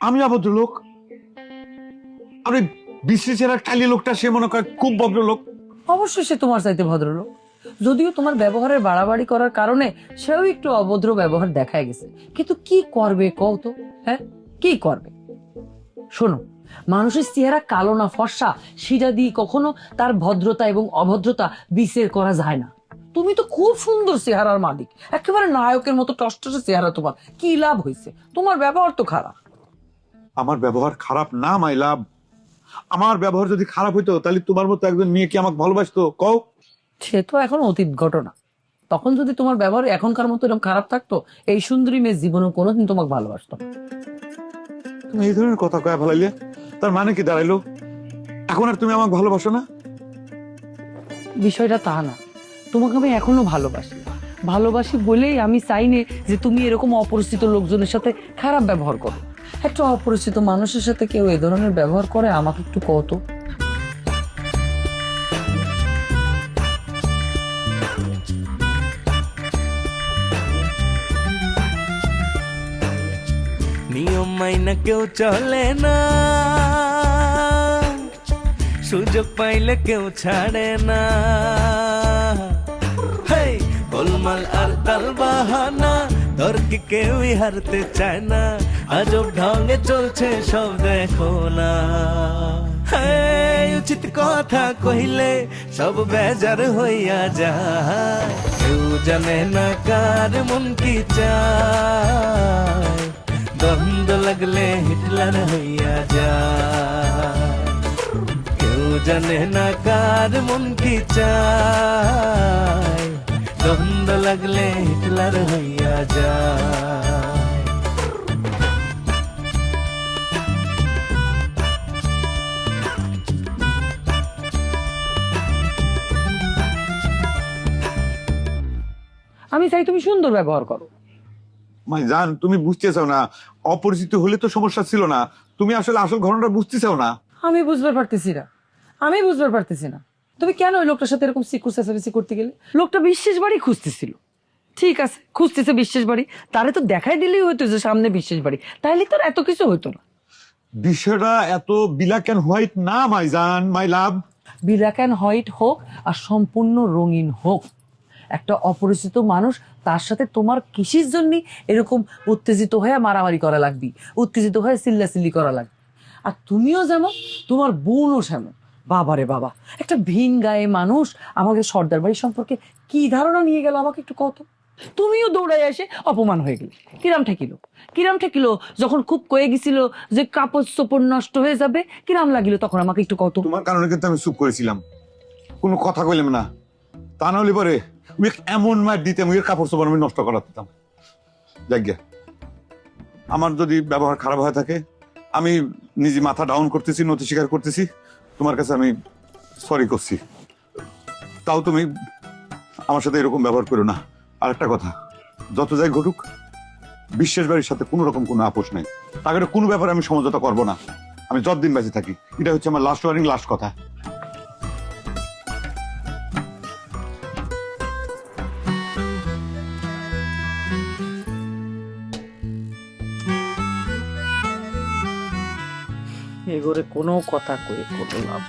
আমি অভদ্র লোক? আর ওই বিশ্রী চেহারা টালি লোকটা সে মনে করে খুব ভদ্রলোক। অবশ্যই সে তোমার চাইতে ভদ্রলোক, যদিও তোমার ব্যবহারের বাড়াবাড়ি করার কারণে সেও একটু অভদ্র ব্যবহার দেখায় গেছে, কিন্তু কি করবে কও তো? হ্যাঁ, কি করবে? শোনো, মানুষের চেহারা কালো না ফর্সা সেটা দিয়ে কখনো তার ভদ্রতা এবং অভদ্রতা বিচার করা যায় না। তুমি তো খুব সুন্দর চেহারার মালিক, একেবারে নায়কের মতো টসটসে চেহারা, তোমার কি লাভ হয়েছে? তোমার ব্যবহার তো খারাপ। আমার ব্যবহার খারাপ না মাই লাভ। আমার ব্যবহার যদি খারাপ হইতো তাহলে তোমার মতো একজন মেয়ে কি আমাকে ভালোবাসতো কও? সে তো এখন অতীত ঘটনা। তখন যদি তোমার ব্যবহার এখনকার মতো এরকম খারাপ থাকতো, এই সুন্দরী মেয়ে জীবনে কোনোদিন তোমাকে ভালোবাসতো না। তুমি এই ধরনের কথা কয়ে ফেলাইলে তার মানে কি দাঁড়াইলো? এখন আর তুমি আমাকে ভালোবাসো না? বিষয়টা তা না, তোমাকে আমি এখনো ভালোবাসি। ভালোবাসি বলেই আমি চাই না যে তুমি এরকম অপরিচিত লোকজনের সাথে খারাপ ব্যবহার করো। একটা অপরিচিত মানুষের সাথে কেউ এ ধরনের ব্যবহার করে, আমাকে একটু কত। নিয়ম মাইনা কেউ চলে না, সুযোগ পাইলে কেউ ছাড়ে না। হেই, গোলমাল আর তাল বাহানা, তর্কে কেউই হারতে চায় না। আজব ঢঙ্গে চলছে সব দেখো না। হেই, উচিত কথা কহিলে সব বেজার হইয়া যায়। কেউ জানে না কার মন কি চায়। দ্বন্দ্ব লাগলে হিটলার হইয়া যায়। কেউ জানে না কার মন কি চায়। দ্বন্দ্ব লাগলে হিটলার হইয়া যায়। আমি চাই তুমি সুন্দর ব্যবহার করো। মাই জান, তুমি বুঝতে চাও না। অপরিচিত হলে তো সমস্যা ছিল না। তুমি আসলে আসল ঘটনাটা বুঝতে চাও না। আমি বুঝতে পারতেছি না, আমি বুঝতে পারতেছি না তুমি কেন ওই লোকটার সাথে এরকম সিকুর চেঁচামেচি করতে গেলে? লোকটা বিশেষ বাড়ি খুঁজতেছিল, ঠিক আছে খুঁজতেছে বিশেষ বাড়ি, তারে তো দেখাই দিলেই হইতো যে সামনে বিশেষ বাড়ি, তাইলে তো আর এত কিছু হইতো না। বিষয়টা এত ব্ল্যাক অ্যান্ড হোয়াইট না মাই জান, মাই লাভ। ব্ল্যাক অ্যান্ড হোয়াইট হোক আর সম্পূর্ণ রঙিন হোক, একটা অপরিচিত মানুষ, তার সাথে তোমার কিসের জন্য এরকম উত্তেজিত হয়ে মারামারি করা লাগবে, উত্তেজিত হয়ে চিল্লাচিল্লি করা লাগবে? আর তুমিও যেমন, তোমার বোনও সেমন। বাবারে বাবা, একটা ভিন গায়ে মানুষ আমাকে সর্দার বাড়ি সম্পর্কে কি ধারণা নিয়ে গেল আমাকে একটু কত। তুমিও দৌড়াই এসে অপমান হয়ে গেলে। কিরাম ঠেকিল, কিরাম ঠেকিল? যখন খুব কয়ে গেছিল যে কাপড় চোপড় নষ্ট হয়ে যাবে, কিরাম লাগিল তখন আমাকে একটু কত। তোমার কারণে কিন্তু আমি চুপ করেছিলাম, কোনো কথা কইলাম না। তা না হলে পরে এমন মার দিতাম, কাপড় চোপড় আমি নষ্ট করাতাম। যাক গে, আমার যদি ব্যবহার খারাপ হয়ে থাকে, আমি নিজে মাথা ডাউন করতেছি, নতি স্বীকার করতেছি। তোমার কাছে আমি সরি করছি। তাও তুমি আমার সাথে এরকম ব্যবহার করো না। আর একটা কথা, যত যাই ঘটুক, বিশ্বাস বাড়ির সাথে কোনো রকম কোনো আপোষ নাই। তাকে কোনো ব্যাপারে আমি সমঝোতা করবো না। আমি যতদিন বেঁচে থাকি, এটা হচ্ছে আমার লাস্ট ওয়ার্নিং, লাস্ট কথা। এগোরে কোনো কথা কয়ে কোনো লাভ।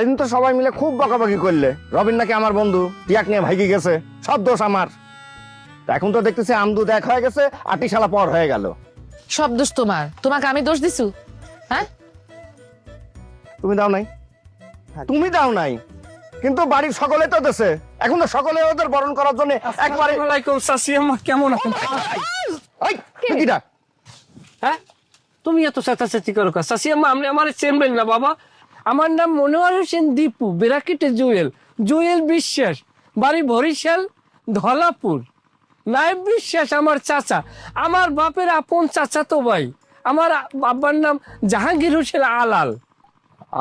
এদিন তো সবাই মিলে খুব বকাবকি করলে, রবিন নাকি আমার বন্ধু, টিয়াক নিয়ে ভাইকে গেছে, সব দোষ আমার। তা এখন তো দেখতেছি আমদু দেখ হয়ে গেছে, আটিশালা পর হয়ে গেল। সব দোষ তোমার, তোমাকে আমি দোষ দিছু? হ্যাঁ, তুমি দাও নাই, তুমি দাও নাই, কিন্তু বাড়ির সকলে তো দেশে। এখন তো সকলে ওদের বরণ করার জন্য একবারে। কেমন আছেন? এই, তুই কি ডাক? হ্যাঁ, তুমি এত চেঁচাচেঁচি করো কা? চাষিয়াম্মা, আপনি আমার চেনবেন না বাবা। আমার নাম মনোয়ার হোসেন দীপু, বেরাকিটে জুয়েল, জুয়েল বিশ্বাস, বাড়ি বরিশাল ধলাপুর। নায়েব বিশ্বাস আমার চাচা, আমার বাপের আপন চাচা তো ভাই। আমার বাবার নাম জাহাঙ্গীর হোসেন আলাল।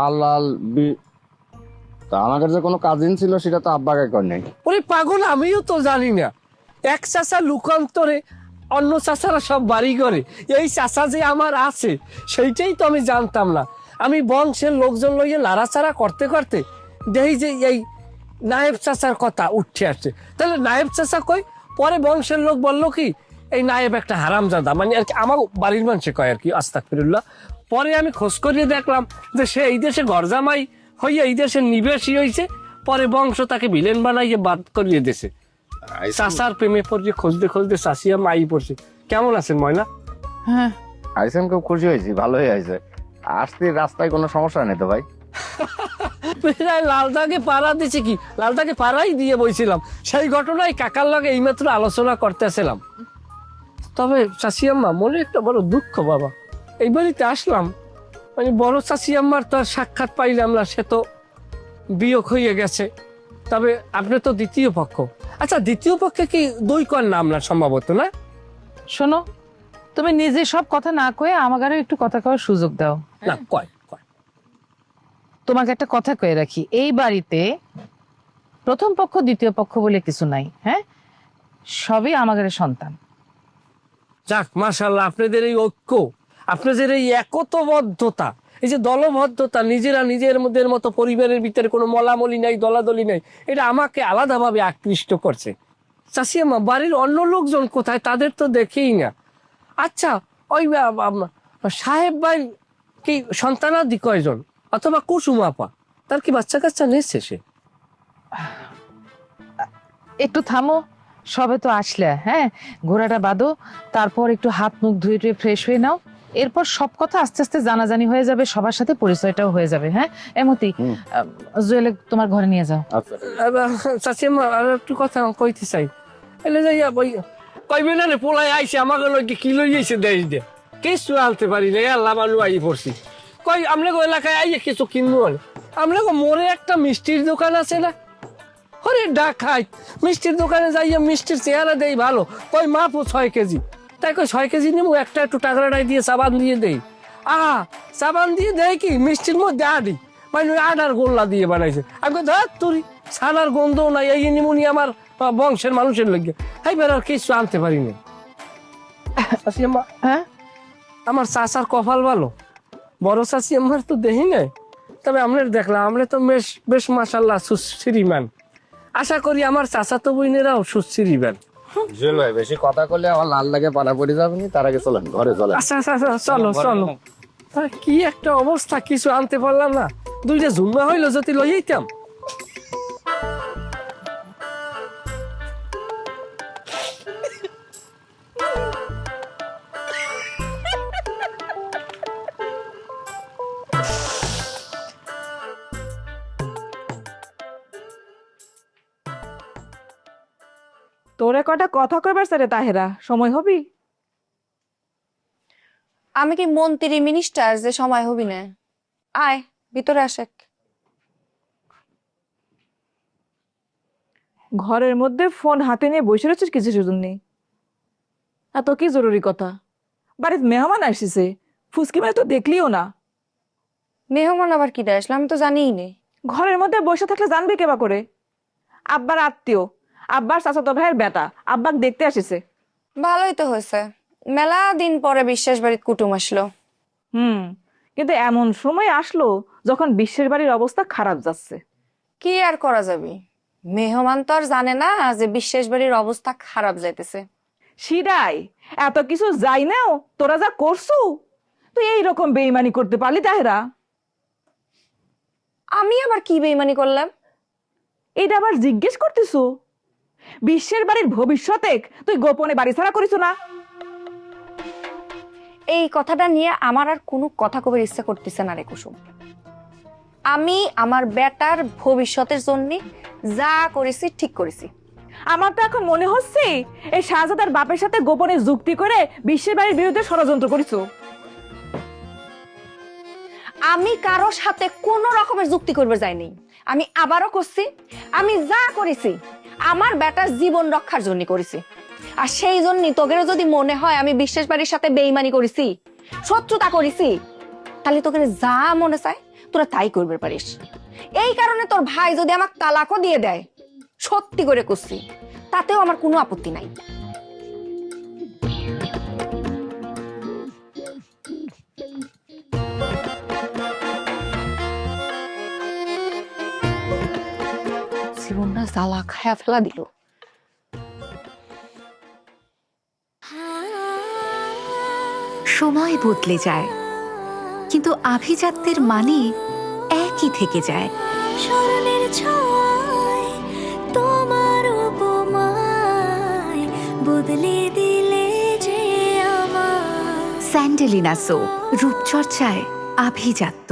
আলাল তা আমাদের যে কোনো কাজিন ছিল সেটা তো আব্বাকে কর নাই। ওরে পাগল, আমিও তো জানি না। এক চাচা লুকান্তরে অন্য চাচারা সব বাড়ি করে, এই চাচা যে আমার আছে সেইটাই তো আমি জানতাম না। আমি বংশের লোকজন লইয়ে লাড়াচাড়া করতে করতে দেখি যে এই নায়েব চাচার কথা উঠে আসছে। তাহলে নায়েব চাচা কই? পরে বংশের লোক বললো কি, এই নায়েব একটা হারামজাদা, মানে আর কি আমার বাড়ির মানুষে কয় আর কি, আস্তাগফিরুল্লাহ। পরে আমি খোঁজ করিয়ে দেখলাম যে সে এই দেশে ঘর জামাই হইয়া এই দেশের নিবেশই হয়েছে, পরে বংশ তাকে ভিলেন বানাইয়ে বাদ করিয়ে দিয়েছে। চাষার প্রেমে পড়ছে, খুঁজতে খুঁজতে চাষিয়া মাই পড়ছে। কেমন আছেন ময়না? হ্যাঁ, আইসেন, খুব খুশি হয়েছি, ভালো হয়ে আছে। আসতে রাস্তায় কোনো সমস্যা নেই তো ভাই? লালদাকে পাড়া দিছে কি, লালদাকে পাড়াই দিয়ে বইছিলাম। সেই ঘটনায় কাকার লগে এইমাত্র আলোচনা করতেছিলাম। তবে চাষিয়াম্মা, মনে একটা বড় দুঃখ বাবা, এই বাড়িতে আসলাম, মানে বড় চাষিয়াম্মার তো আর সাক্ষাৎ পাইলাম না, সে তো বিয়োগ হয়ে গেছে। তবে আপনি তো দ্বিতীয় পক্ষ। আচ্ছা, দ্বিতীয় পক্ষে কি দুই কর নাম না সম্ভবত, না? শোনো, তুমি নিজে সব কথা না কয়ে আমাকে একটু কথা কওয়ার সুযোগ দাও। না, কয় কয়। তোমাকে একটা কথা কয়ে রাখি, এই বাড়িতে প্রথম পক্ষ দ্বিতীয় পক্ষ বলে কিছু নাই। হ্যাঁ, সবই আমাদের সন্তান। যাক, মাশাআল্লাহ, আপনাদের এই ঐক্য, আপনাদের এই একতাবদ্ধতা, এই যে দলবদ্ধতা, নিজেরা নিজেদের মতো পরিবারের ভিতরে কোনো মলামলি নাই, দলাদলি নাই, এটা আমাকে আলাদাভাবে আকৃষ্ট করছে। চাষিয়াম্মা, বাড়ির অন্য লোকজন কোথায়? তাদের তো দেখেই না। আচ্ছা, ওই সাহেব ভাই কি সন্তানাদি কয়জন? অথবা কুসুম আপা, তার কি বাচ্চা কাচ্চা নিচ্ছে সে? একটু থামো, সবে তো আসলে। হ্যাঁ, ঘোড়াটা বাঁধো, তারপর একটু হাত মুখ ধুয়ে টুয়ে ফ্রেশ হয়ে নাও। এরপর সব কথা আস্তে আস্তে জানাজানি হয়ে যাবে, সবার সাথে পরিচয়টাও হয়ে যাবে। হ্যাঁ এমতি, জুয়েলে তোমার ঘরে নিয়ে যাও। চাচিমা, আর একটু কথা কইতে চাই। এলে যাইয়া ওই কইবে না পোলাই আইসে আমাকে লইকে কি লই আইছে দেশ দে, কিছু আনতে পারি না, আল্লাহ মানু আই পড়ছি। কই আমরা এলাকায় আইয়ে কিছু কিনবো না? আমরা মোড়ে একটা মিষ্টির দোকান আছে না, হরে ডাকাই মিষ্টির দোকানে যাইয়া মিষ্টির চেহারা দেই ভালো, কই মাপো 6 কেজি। তাই কই 6 কেজি নেবো, একটা একটু টাকরাটাই দিয়ে সাবান দিয়ে দেই। সাবান দিয়ে দেয় কি মিষ্টির মধ্যে আডি, মানে ওই আডার গোল্লা দিয়ে বানাইছে। আমি ধর তুই ছানার গন্ধ নাই, এই নিমুনি আমার বংশের মানুষের লগে, এইবার আর কিছু আনতে পারি না। হ্যাঁ, আমার চাচার কপাল ভালো, বড় চাচি আমার তো দেখি নাই, তবে আমরা দেখলাম আমরা তো বেশ বেশ মাশাল্লাহ সুশ্রীমান। আশা করি আমার চাচা তো বইনেরাও সুশ্রীমান। জুয়েল ভাই, বেশি কথা করলে আমার লাল লাগে, পানা পড়ে যাবে নি, তার আগে চলেন ঘরে চলেন। আচ্ছা আচ্ছা আচ্ছা, চলো চলো। কি একটা অবস্থা, কিছু আনতে পারলাম না, দুইটা ঝুমা হইলো যদি লই আইতাম। তোরে কটা কথা কইবার রে তাহেরা, সময় হবি? আমি কি মন্ত্রী মিনিস্টার যে সময় হবি না? আয় ভিতরে আসে। ঘরের মধ্যে ফোন হাতে নিয়ে বসে রয়েছিস কিছু জন্য? এত কি জরুরি কথা? বাড়িতে মেহমান আসিছে, ফুসকি মানে তো দেখলিও না। মেহমান আবার কি দেয় আসলে আমি তো জানিই নে। ঘরের মধ্যে বসে থাকলে জানবি কেবা করে? আব্বার আত্মীয়, আব্বার চাচাতো ভাইয়ের বেটা, আব্বাক দেখতে আসিছে। ভালোই তো হয়েছে, মেলা দিন পরে বিশ্বাস বাড়িতে কুটুম আসলো। কিন্তু এমন সময় আসলো যখন বিশ্বের বাড়ির অবস্থা খারাপ যাচ্ছে। কি আর করা যাবে, মেহমান তো আর জানে না যে বিশ্বাস বাড়ির অবস্থা খারাপ যাইতেছে। সিরাই এত কিছু যাই নাও, তোরা যা করছু, তুই এইরকম বেইমানি করতে পারলি তাহেরা? আমি আবার কি বেইমানি করলাম? এটা আবার জিজ্ঞেস করতেছো? বিশ্বের বাড়ির ভবিষ্যতে তুই গোপনে বাড়ি ছাড়া করিস না? এই কথাটা নিয়ে আমার আর কোনো কথা কবার ইচ্ছা করতেছে না রে কুসুম। আমি আমার বেটার ভবিষ্যতের জন্য যা করেছি ঠিক করেছি। আমার তো এখন মনে হচ্ছে এই শাহজাদার বাপের সাথে গোপনে যুক্তি করে বিশ্বের বাড়ির বিরুদ্ধে ষড়যন্ত্র করিস। আমি কারো সাথে কোনো রকমের যুক্তি করবে যাইনি, আমি আবারও করছি, আমি যা করেছি আমার বেটার জীবন রক্ষার জন্য করেছি। আর সেই জন্যই তোকেরও যদি মনে হয় আমি বিশ্বাস বাড়ির সাথে বেইমানি করেছি, শত্রুতা করেছি, তাহলে তোকে যা মনে চায় তোরা তাই করবে পারিস। এই কারণে তোর ভাই যদি আমাকে তালাকও দিয়ে দেয়, সত্যি করে করছি, তাতেও আমার কোনো আপত্তি নাই। জীবনটা জ্বালা খায়া ফেলা দিল। সময় বদলে যায়, কিন্তু আভিজাত্যের মানে একই থেকে যায়। স্মরণের ছোঁয়ায় তোমার উপমায় বদলে দিলে যে আমার। স্যান্ডেলিনা সো, রূপচর্চায় আভিজাত্য।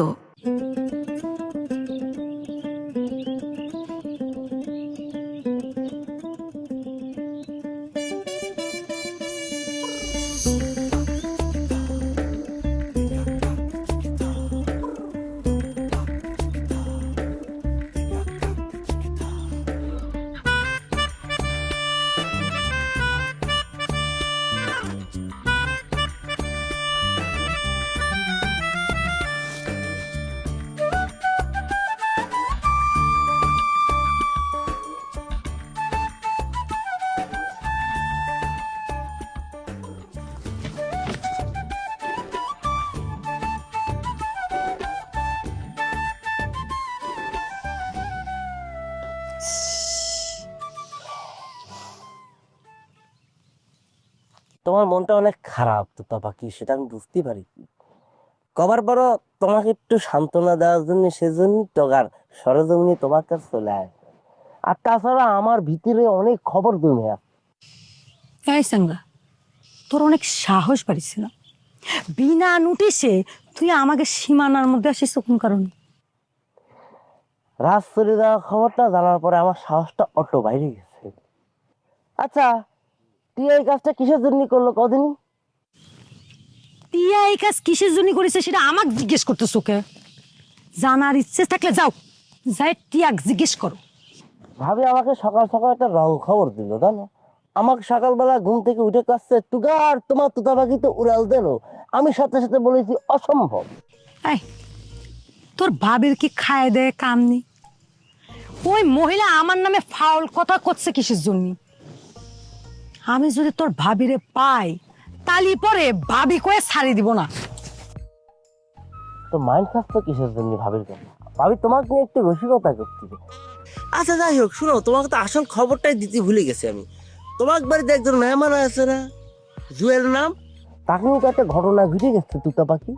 তোমার মনটা অনেক খারাপ তো পাখি, সেটা আমি বুঝতে পারি। কবার বড় তোমাকে একটু সান্ত্বনা দেওয়ার জন্য সেজন্য টগার সরজমিনে তোমার কাছে চলে আসে। আর তাছাড়া আমার ভিতরে অনেক খবর জমে আছে। এই সাংরা, তোর অনেক সাহস বাড়িছে না? বিনা নোটিশে তুই আমাকে সীমানার মধ্যে আসিস কোন কারণে? রাজ চলে যাওয়ার খবরটা জানার পরে আমার সাহসটা অটো বাইরে গেছে। আচ্ছা, তুই এই কাজটা কিসের জন্য করলো কদিন? টিয়া এই কাজ কিসের জন্য করেছে সেটা আমাকে জিজ্ঞেস করতেছ কে? জানার ইচ্ছে থাকলে যাও, যাই টিয়াক জিজ্ঞেস করো। ভাবি আমাকে সকাল সকাল একটা রং খবর দিল, জানো? আমাকে সকালবেলা ঘুম থেকে উঠে কাছে টুকার তোমার তোতা পাখি তো উড়াল দিল। আমি সাথে সাথে বলেছি অসম্ভব। এই, তোর ভাবির কি খায় দেয় কাম নেই? ওই মহিলা আমার নামে ফাউল কথা করছে কিসের জন্য? আমি যদি তোর ভাবিরে পাই তালি পরে ভাবি কয়ে ছাড়ি দিব না। তো মাইন্ড খাস তো কিসের জন্য ভাবির জন্য? ভাবি তোমাকে নিয়ে একটু রসিকতা করতে। আচ্ছা যাই হোক, শুনো, তোমাকে তো আসল খবরটাই দিতে ভুলে গেছি আমি। তোমার বাড়িতে একজন মেহমান আছে না, জুয়েল নাম, তাকে নিয়ে তো একটা ঘটনা ঘটে গেছে তুতা পাখি।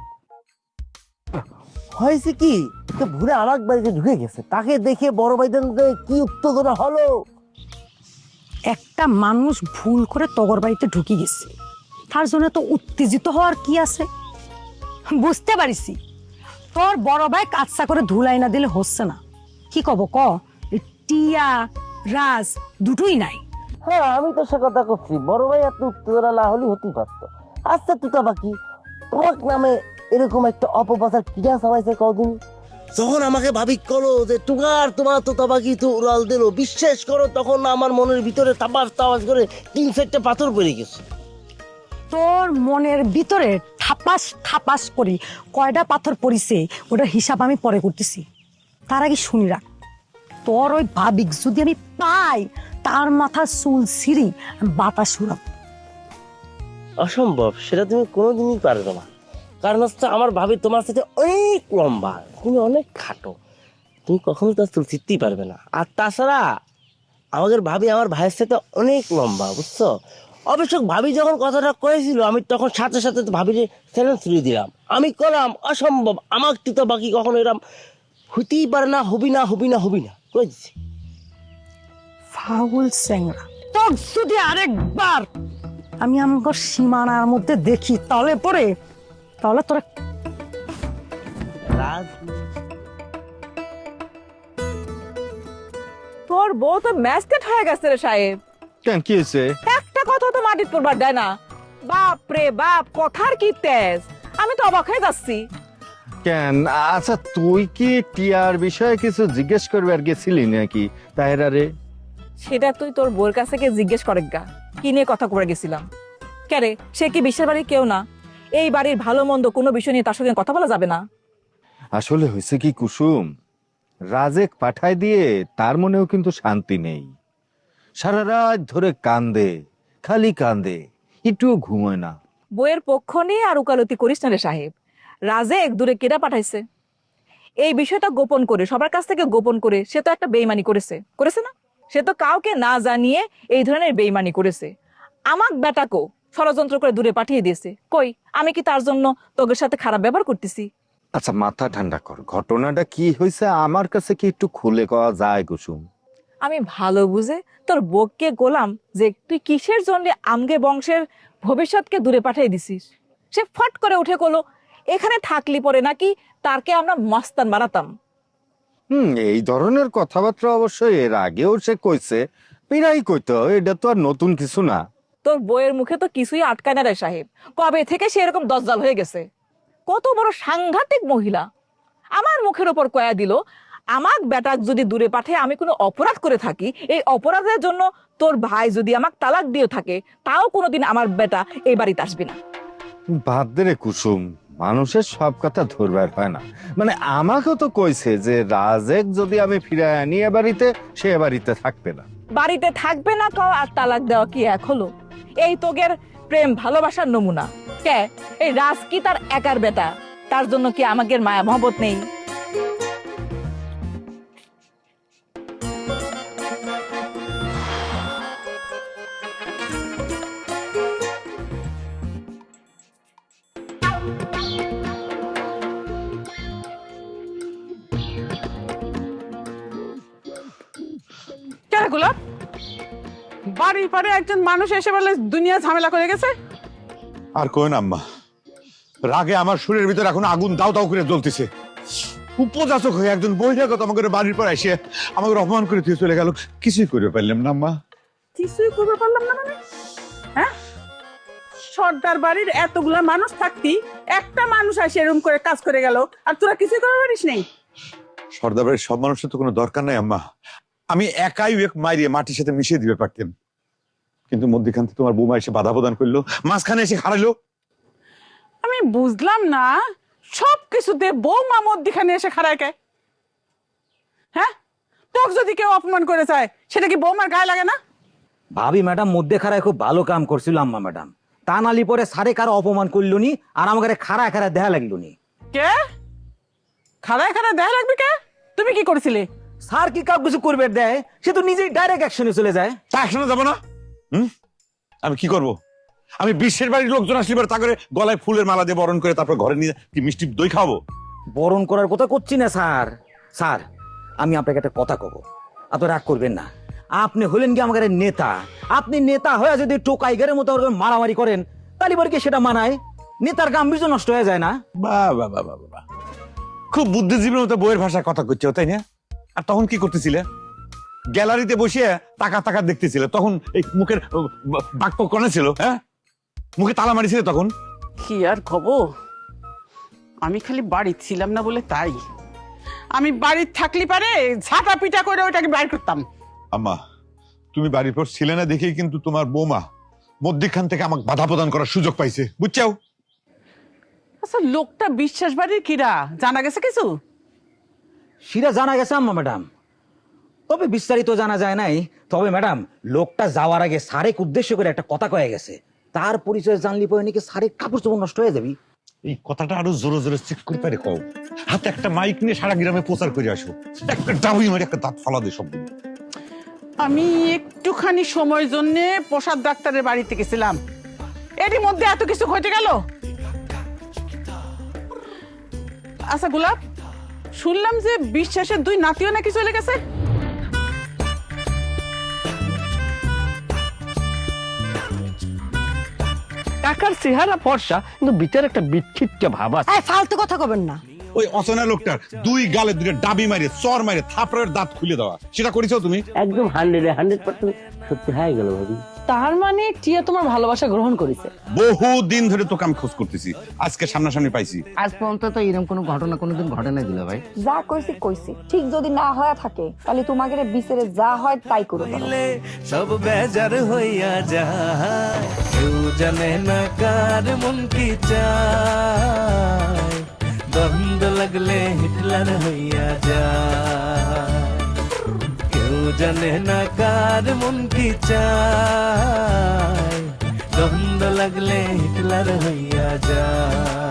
হয়েছে কি, তো ভুলে আমার বাড়িতে ঢুকে গেছে, তাকে দেখে বড় ভাইদের কি উত্তেজনা হলো। একটা মানুষ ভুল করে তগর বাড়িতে ঢুকে গেছে, তার জন্য তো উত্তেজিত হওয়ার কি আছে? বুঝতে পারিছি তোর বড় ভাই কাচ্চা করে ধুলাই না দিলে হচ্ছে না। কি কব ক? টিয়া রাজ দুটোই নাই। হ্যাঁ, আমি তো সে কথা করছি, বড় ভাই এত উত্তেজনা না হলে হতেই পারতো। আচ্ছা তুতা পাখি, তোমার নামে এরকম একটা অপপ্রচার কিনা সবাইছে কদিন? যখন আমাকে ভাবি করো যে টুকার তোমার তোতা পাখি তো উড়াল দিল, বিশ্বাস করো তখন আমার মনের ভিতরে তাবাস তাবাস করে 3-4টা পাথর পড়ে গেছে। তোর মনের ভিতরে ঠাপাস ঠাপাস করি কয়টা পাথর পড়িছে ওটার হিসাব আমি পরে করতেছি। তার আগে শুনি রাখ, তোর ওই ভাবিক যদি আমি পাই, তার মাথা চুল ছিঁড়ি বাতাস উড়াব। অসম্ভব, সেটা তুমি কোনোদিনই পারবে না। কারণ হচ্ছে আমার ভাবি তোমার সাথে অনেক লম্বা, তুমি অনেক খাটো, তুমি কখনো তার চুল ছিঁড়তেই পারবে না। আর তাছাড়া আমাদের ভাবি আমার ভাইয়ের সাথে অনেক লম্বা, বুঝছো? অবশ্য ভাবি যখন কথাটা কয়েছিল, আমি তখন সাথে সাথে ভাবির চ্যালেঞ্জ ছুড়ে দিলাম। আমি করলাম অসম্ভব, আমার তো বাকি কখনো এরম হইতেই পারে না, হবি না হবি না হবি না কই দিছি। ফাউল স্যাংরা, তোর যদি আরেকবার আমি আমার সীমানার মধ্যে দেখি তাহলে তোরা রাজ, তোর বউ তো ম্যাস্টেড হয়ে গেছে রে সাহেব। কেন, কি হয়েছে? একটা কথা তো মাটির পড়বার দেয় না। বাপ রে বাপ, কথার কি তেজ! আমি তো অবাক হয়ে যাচ্ছি। কেন? আচ্ছা, তুই কি টিয়ার বিষয়ে কিছু জিজ্ঞেস করবে আর গেছিলি নাকি তাহেরা রে? সেটা তুই তোর বউর কাছে গিয়ে জিজ্ঞেস করে গা, কি নিয়ে কথা করে গেছিলাম। কেরে, সে কি বিশ্বের বাড়ির কেউ না? এই বাড়ির ভালো মন্দ কোনো বিষয় নিয়ে তার সঙ্গে কথা বলা যাবে না? আসলে হয়েছে কি কুসুম, রাজেক পাঠায় দিয়ে তার মনেও কিন্তু শান্তি নেই। সারা রাত ধরে কান্দে, খালি কান্দে, একটুও ঘুমোয় না। বইয়ের পক্ষ নিয়ে আর উকালতি করিস না রে সাহেব। রাজে এক দূরে কেটা পাঠাইছে এই বিষয়টা গোপন করে, সবার কাছ থেকে গোপন করে, সে তো একটা বেইমানি করেছে না? সে তো কাউকে না জানিয়ে এই ধরনের বেইমানি করেছে। আমাক বেটাকো ষড়যন্ত্র করে দূরে পাঠিয়ে দিয়েছে। কই, আমি কি তার জন্য তোদের সাথে খারাপ ব্যবহার করতেছি? আচ্ছা মাথা ঠান্ডা কর, ঘটনাটা কি হয়েছে আমার কাছে কি একটু খুলে কওয়া যায় কুসুম? আমি ভালো বুঝে তোর বউকে গোলাম যে তুই কিসের জন্য আমগে বংশের ভবিষ্যৎকে দূরে পাঠিয়ে দিছিস। সে ফট করে উঠে কলো এখানে থাকলি পরে নাকি তারকে আমরা মস্তান বানাতাম। এই ধরনের কথাবার্তা অবশ্যই এর আগেও সে কইছে, পিরাই কইতো, এটা তো আর নতুন কিছু না। তোর বউয়ের মুখে তো কিছুই আটকায় না রে সাহেব, কবে থেকে সে এরকম দজ্জাল হয়ে গেছে। কত বড় সাংঘাতিক মহিলা, আমার মুখের ওপর কয়া দিল আমাক বেটাক যদি দূরে পাঠায় আমি কোনো অপরাধ করে থাকি, এই অপরাধের জন্য তোর ভাই যদি আমাক তালাক দিয়ে থাকে তাও কোনোদিন আমার বেটা এই বাড়িতে আসবে না। বাদ দে রে কুসুম, মানুষের সব কথা ধরবার হয় না। মানে আমাকেও তো কইছে যে রাজেক যদি আমি ফিরে আনি এ বাড়িতে, সে এ বাড়িতে থাকবে না। বাড়িতে থাকবে না কাও আর তালাক দেওয়া কি এক হলো? এই তোগের প্রেম ভালোবাসার নমুনা। কে এই রাজ কি তার একার বেটা? তার জন্য কি আমাদের মায়া মহব্বত নেই? কেন গোলাপ, বাড়ির পরে একজন মানুষ এসে বলে দুনিয়া ঝামেলা করে গেছে। আর কই না আম্মা, রাগে আমার শরীরের ভিতরে এখন আগুন দাও দাও করে জ্বলতেছে। উপযাচক হয়ে একজন বহিরাগত আমাকে বাড়ির পর এসে আমাকে অপমান করে দিয়ে চলে গেল, কিছুই করতে পারলাম না আম্মা। কিছুই করতে পারলাম না মানে? হ্যাঁ, সর্দার বাড়ির এতগুলা মানুষ থাকতি একটা মানুষ আসে এরকম করে কাজ করে গেল আর তোরা কিছুই করতে পারিস নেই? সর্দার বাড়ির সব মানুষের তো কোনো দরকার নাই আম্মা, আমি একাই এক মাইরিয়ে মাটির সাথে মিশিয়ে দিতে পারতাম, কিন্তু মধ্যখান থেকে তোমার বৌমা এসে বাধা প্রদান করলো, মাঝখানে এসে হারাইলো। আমি বুঝলাম না সব কিছুতে বৌমা মধ্যখানে এসে খাড়ায় কে? হ্যাঁ, তোকে যদি কেউ অপমান করে চায় সেটা কি বৌমার গায়ে লাগে না? ভাবি ম্যাডাম মধ্যে খাড়ায় খুব ভালো কাম করছিল আম্মা ম্যাডাম, তা নালি পরে সারে কারো অপমান করলো নি আর আমাকে খাড়ায় খাড়ায় দেখা লাগলো নি। কে খাড়ায় খাড়ায় দেখা লাগবে? কে তুমি কি করেছিলে? স্যার কি কাউ কিছু করবে দেয়, সে তো নিজেই ডাইরেক্ট অ্যাকশনে চলে যায়। তা একশনে যাবো না? আমি কি করব? আমি বিশ্বের বাড়ির লোকজন আসলে তা করে গলায় ফুলের মালা দিয়ে বরণ করে তারপর ঘরে নিয়ে কি মিষ্টি দই খাবো? বরণ করার কথা করছি না স্যার। স্যার আমি আপনাকে একটা কথা কব, আপনি রাগ করবেন না। আপনি হলেন কি আমাদের নেতা, আপনি নেতা হয়ে যদি টোকাই গের মতো মারামারি করেন তাহলে পরে কি সেটা মানায়? নেতার গাম্ভীর্য নষ্ট হয়ে যায় না? বাহ বাহ বাহ বাহ বাহ, খুব বুদ্ধিজীবীর মতো বইয়ের ভাষায় কথা করছে, তাই না? আর তখন কি করতেছিলে? গ্যালারিতে বসে টাকা টাকা দেখতেছিলে, তখন এই মুখের বাক্য কনে ছিল? হ্যাঁ, মুখে তালা মারিছিলে তখন? কি আর খবর, আমি খালি বাড়িতে ছিলাম না বলে তাই। আমি বাড়িতে থাকলে পারে ঝাঁটা পিটা করে ওটাকে বাইর করতাম। আম্মা, তুমি বাড়ির পর ছিলে না দেখেই কিন্তু তোমার বৌমা মধ্যখান থেকে আমাকে বাধা প্রদান করার সুযোগ পাইছে, বুঝছাও? আচ্ছা, লোকটা বিশ্বাস বাড়ির কিরা জানা গেছে কিছু? সেটা জানা গেছে আম্মা ম্যাডাম, তবে বিস্তারিত জানা যায় নাই। তবে ম্যাডাম লোকটা যাওয়ার আগে সারেক উদ্দেশ্য করে একটা কথা কয়ে গেছে, তার পরিচয় জানলি পরে নাকি সারেক কাপড় চোপড় নষ্ট হয়ে যাবি। এই কথাটা আরো জোরে জোরে চেক করে পারে কও, হাতে একটা মাইক নিয়ে সারা গ্রামে প্রচার করে আসো, একটা ডাবি মারি একটা দাঁত ফালা দে সব। আমি একটুখানি সময়ের জন্য প্রসাদ ডাক্তারের বাড়িতে গেছিলাম, এরই মধ্যে এত কিছু ঘটে গেল। আচ্ছা গোলাপ, শুনলাম যে বিশ্বাসের দুই নাতিও নাকি চলে গেছে। টাকার চেহারা ফর্সা কিন্তু ভিতরে একটা বিক্ষিপ্ত ভাব আছে। ফালতু কথা কবেন না। ওই অচেনা লোকটার দুই গালে দুটো ডাবি মারে চর মারে থাপড়ের দাঁত খুলে দেওয়া, সেটা করেছো তুমি? একদম 100% সত্যি হয়ে গেল ভাবি। তার মানে টিয়া তোমার ভালোবাসা গ্রহণ করেছে? বহু দিন ধরে তোকে আমি খোঁজ করতেছি, আজকে সামনাসামনি পাইছি। আজ পর্যন্ত তো এরকম কোনো ঘটনা কোনোদিন ঘটে নাই দিল ভাই। যা কইছি ঠিক যদি না হয়ে থাকে তাহলে তোমাকে বিচারে যা হয় তাই করো। সব বেজার হইয়া যায়, কেউ জানে না কার মন কি চায়, দ্বন্দ্ব লাগলে হিটলার হইয়া যায়, কেউ জানে না কার মন কি চায়, দ্বন্দ্ব লাগলে হিটলার হইয়া যায়।